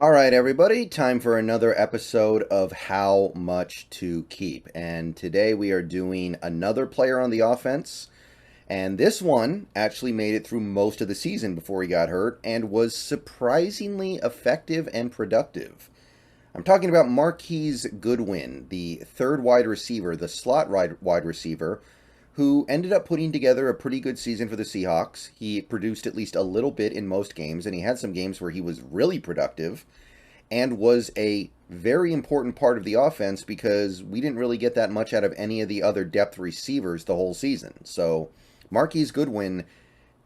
All right, everybody, time for another episode of How Much to Keep. And today we are doing another player on the offense. And this one actually made it through most of the season before he got hurt and was surprisingly effective and productive. I'm talking about Marquise Goodwin, the third wide receiver, the slot wide receiver, who ended up putting together a pretty good season for the Seahawks. He produced at least a little bit in most games, and he had some games where he was really productive and was a very important part of the offense because we didn't really get that much out of any of the other depth receivers the whole season. So Marquise Goodwin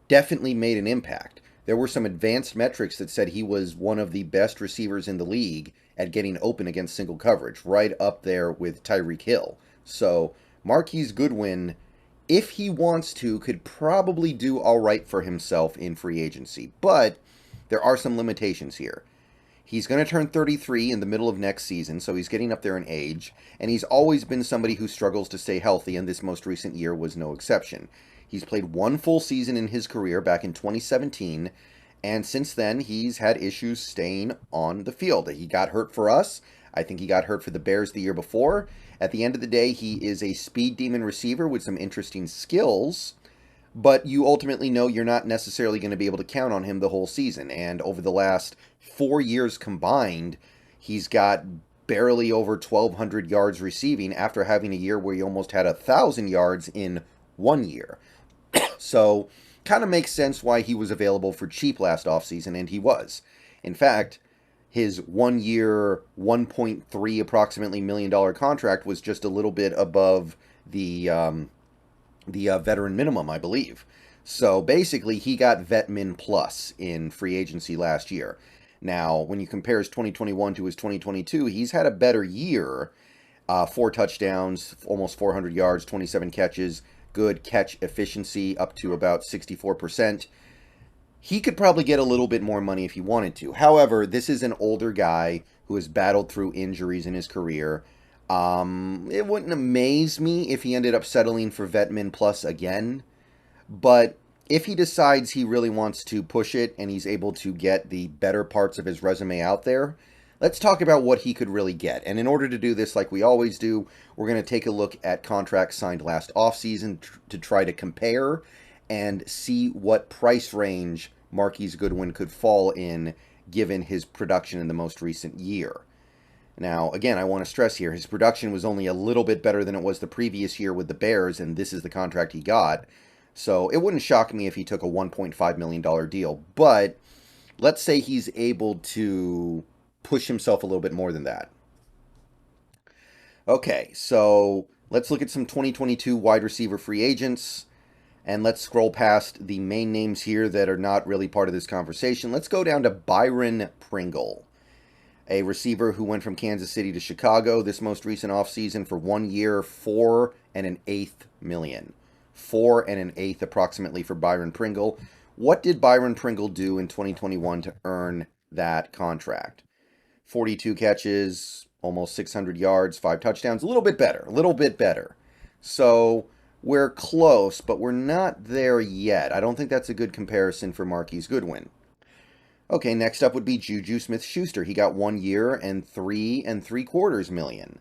definitely made an impact. There were some advanced metrics that said he was one of the best receivers in the league at getting open against single coverage, right up there with Tyreek Hill. So Marquise Goodwin, if he wants to, could probably do all right for himself in free agency. But there are some limitations here. He's going to turn 33 in the middle of next season, so he's getting up there in age, and he's always been somebody who struggles to stay healthy, and this most recent year was no exception. He's played one full season in his career back in 2017, and since then he's had issues staying on the field. He got hurt for us. I think he got hurt for the Bears the year before. At the end of the day, he is a speed demon receiver with some interesting skills, but you ultimately know you're not necessarily going to be able to count on him the whole season. And over the last 4 years combined, he's got barely over 1,200 yards receiving after having a year where he almost had 1,000 yards in 1 year. So, kind of makes sense why he was available for cheap last offseason, and he was. In fact, his 1 year, 1.3 approximately $1 million contract was just a little bit above the veteran minimum, I believe. So basically, he got vet min plus in free agency last year. Now, when you compare his 2021 to his 2022, he's had a better year. 4 touchdowns, almost 400 yards, 27 catches, good catch efficiency up to about 64%. He could probably get a little bit more money if he wanted to. However, this is an older guy who has battled through injuries in his career. It wouldn't amaze me if he ended up settling for Vetmin Plus again, but if he decides he really wants to push it and he's able to get the better parts of his resume out there, let's talk about what he could really get. And in order to do this, like we always do, we're going to take a look at contracts signed last offseason to try to compare and see what price range Marquise Goodwin could fall in given his production in the most recent year. Now, again, I want to stress here, his production was only a little bit better than it was the previous year with the Bears, and this is the contract he got. So it wouldn't shock me if he took a $1.5 million deal. But let's say he's able to push himself a little bit more than that. Okay, so let's look at some 2022 wide receiver free agents. And let's scroll past the main names here that are not really part of this conversation. Let's go down to Byron Pringle, a receiver who went from Kansas City to Chicago this most recent offseason for 1 year, 4.125 million. 4.125 approximately for Byron Pringle. What did Byron Pringle do in 2021 to earn that contract? 42 catches, almost 600 yards, 5 touchdowns. A little bit better, a little bit better. So we're close, but we're not there yet. I don't think that's a good comparison for Marquise Goodwin. Okay, next up would be Juju Smith-Schuster. He got 1 year and 3.75 million.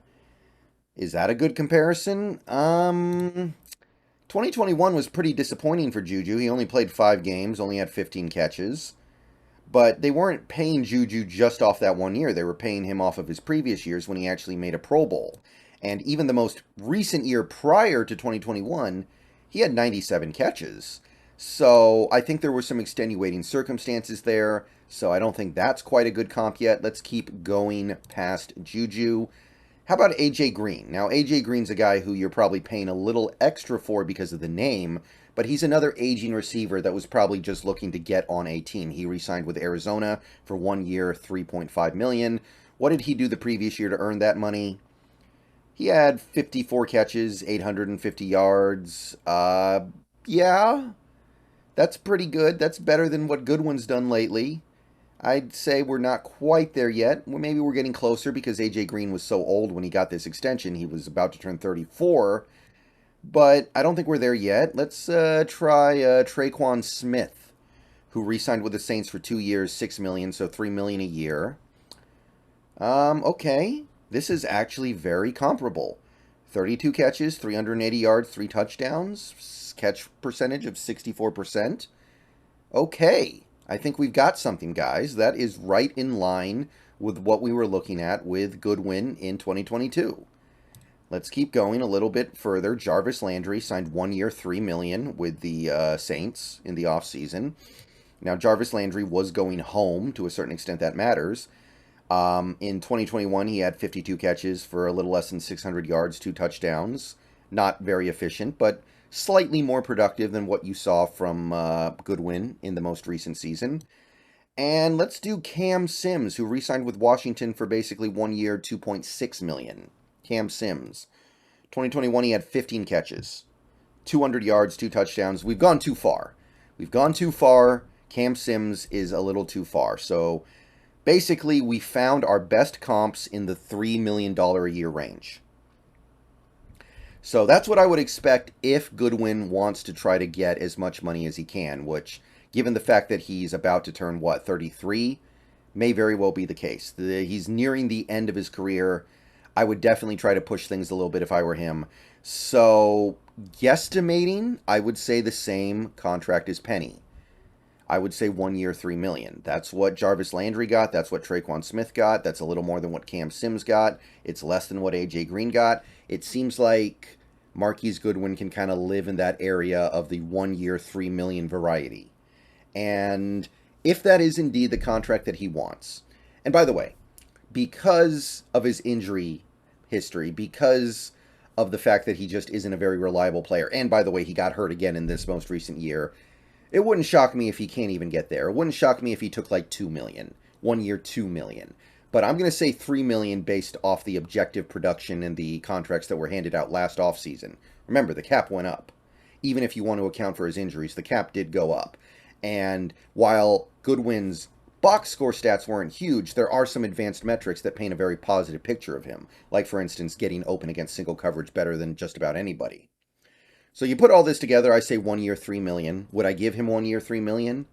Is that a good comparison? 2021 was pretty disappointing for Juju. He only played 5 games, only had 15 catches. But they weren't paying Juju just off that 1 year. They were paying him off of his previous years when he actually made a Pro Bowl. And even the most recent year prior to 2021, he had 97 catches. So I think there were some extenuating circumstances there. So I don't think that's quite a good comp yet. Let's keep going past Juju. How about AJ Green? Now, AJ Green's a guy who you're probably paying a little extra for because of the name, but he's another aging receiver that was probably just looking to get on a team. He re-signed with Arizona for 1 year, 3.5 million. What did he do the previous year to earn that money? He had 54 catches, 850 yards. Yeah, that's pretty good. That's better than what Goodwin's done lately. I'd say we're not quite there yet. Well, maybe we're getting closer because AJ Green was so old when he got this extension. He was about to turn 34. But I don't think we're there yet. Let's try Traquan Smith, who re-signed with the Saints for 2 years, 6 million, so 3 million a year. Okay. This is actually very comparable. 32 catches, 380 yards, 3 touchdowns, catch percentage of 64%. Okay. I think we've got something, guys. That is right in line with what we were looking at with Goodwin in 2022. Let's keep going a little bit further. Jarvis Landry signed 1 year, $3 million with the Saints in the offseason. Now, Jarvis Landry was going home. To a certain extent, that matters. In 2021, he had 52 catches for a little less than 600 yards, 2 touchdowns. Not very efficient, but slightly more productive than what you saw from Goodwin in the most recent season. And let's do Cam Sims, who re-signed with Washington for basically 1 year, $2.6 million. Cam Sims. 2021, he had 15 catches, 200 yards, 2 touchdowns. We've gone too far. We've gone too far. Cam Sims is a little too far. So basically, we found our best comps in the $3 million a year range. So that's what I would expect if Goodwin wants to try to get as much money as he can, which, given the fact that he's about to turn, 33, may very well be the case. He's nearing the end of his career. I would definitely try to push things a little bit if I were him. So, guesstimating, I would say the same contract as Penny. I would say 1 year, $3 million. That's what Jarvis Landry got. That's what Traquan Smith got. That's a little more than what Cam Sims got. It's less than what AJ Green got. It seems like Marquise Goodwin can kind of live in that area of the 1 year, $3 million variety. And if that is indeed the contract that he wants, and by the way, because of his injury history, because of the fact that he just isn't a very reliable player, and by the way, he got hurt again in this most recent year, it wouldn't shock me if he can't even get there. It wouldn't shock me if he took like $2 million. 1 year, $2 million. But I'm going to say $3 million based off the objective production and the contracts that were handed out last offseason. Remember, the cap went up. Even if you want to account for his injuries, the cap did go up. And while Goodwin's box score stats weren't huge, there are some advanced metrics that paint a very positive picture of him. Like, for instance, getting open against single coverage better than just about anybody. So you put all this together, I say 1 year, $3 million. Would I give him 1 year, $3 million?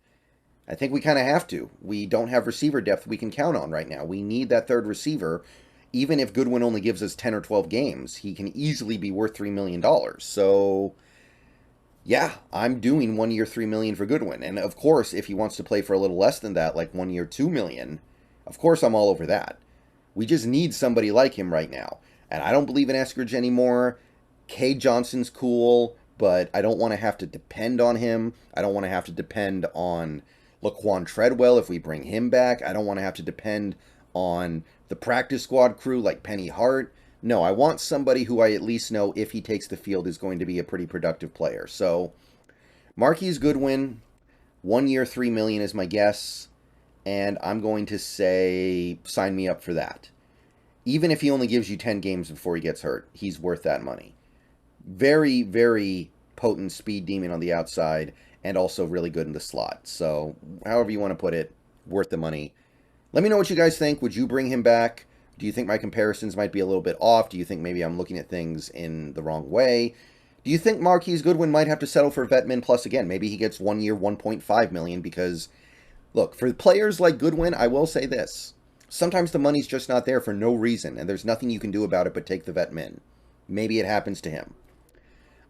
I think we kind of have to. We don't have receiver depth we can count on right now. We need that third receiver. Even if Goodwin only gives us 10 or 12 games, he can easily be worth $3 million. So, yeah, I'm doing 1 year, $3 million for Goodwin. And of course, if he wants to play for a little less than that, like 1 year, $2 million, of course I'm all over that. We just need somebody like him right now. And I don't believe in Eskridge anymore. Cade Johnson's cool, but I don't want to have to depend on him. I don't want to have to depend on Laquan Treadwell if we bring him back. I don't want to have to depend on the practice squad crew like Penny Hart. No, I want somebody who I at least know if he takes the field is going to be a pretty productive player. So, Marquise Goodwin, 1 year, $3 million is my guess, and I'm going to say sign me up for that. Even if he only gives you 10 games before he gets hurt, he's worth that money. Very, very potent speed demon on the outside and also really good in the slot. So, however you want to put it, worth the money. Let me know what you guys think. Would you bring him back? Do you think my comparisons might be a little bit off? Do you think maybe I'm looking at things in the wrong way? Do you think Marquise Goodwin might have to settle for Vetmin Plus again? Maybe he gets 1 year, $1.5 million because, look, for players like Goodwin, I will say this. Sometimes the money's just not there for no reason, and there's nothing you can do about it but take the vet min. Maybe it happens to him.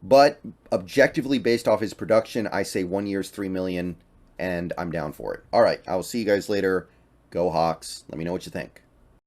But objectively, based off his production, I say 1 year's $3 million, and I'm down for it. All right, I will see you guys later. Go Hawks. Let me know what you think.